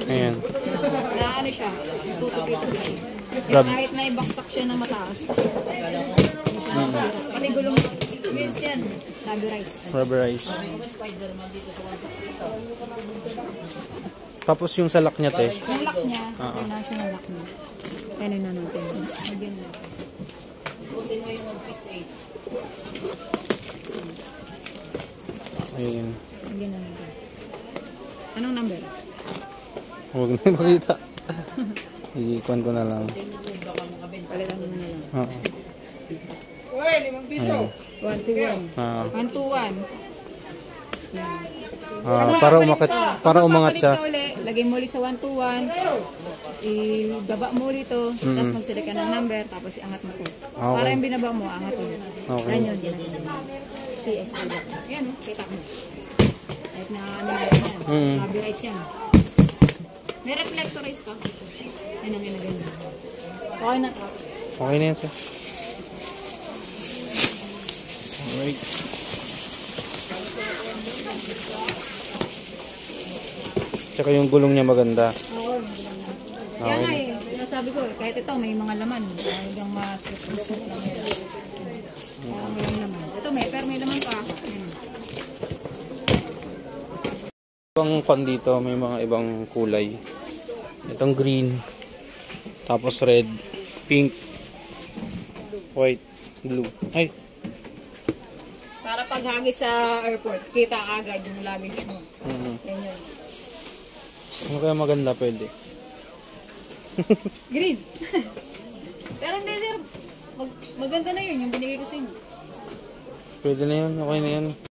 Ayan. Na ano siya, tutupi-tupi. Kahit na ibaksak siya na mataas. Pati gulong wheels yan, rubberized. Rubberized. Tapos yung sa lock niya, te. Yung lock niya, international lock niya. Ano na natin. Again na. Butin mo yung mag-fix 8. Ayan. Again na natin. Anong number? Huwag na makita. Iikuan ko na lang. Palitan mo na lang. Oo. Uy, 5 piso. 121. 121. Para umakit, para umangat siya. Lagay mo ulit sa 121. Ibaba mo ulit ito. Tapos mag-select ka ng number. Tapos iangat mo ito. Okay. Para yung binaba mo, angat ulit. Okay. Yan yun. TSA. Yan, kita mo. Kahit na ano yan. Rubberized yan. May reflectorize pa. Yan ang ginaganda. Okay na ito. Okay na yan siya. Alright. Tsaka yung gulong niya maganda. Oo. Kaya nga eh, nasabi ko, kahit ito may mga laman. Hanggang mas-susok lang yan. Walang laman. Ito pero may laman pa. Ibang pan dito, may mga ibang kulay. Itong green, tapos red, pink, white, blue. Ay! Para paghagis sa airport, kita agad yung luggage mo. Yan yun. Ano kaya maganda pwede? Green. Pero hindi sir, maganda na yun, yung binigay ko sa inyo. Pwede na yun, okay na yun.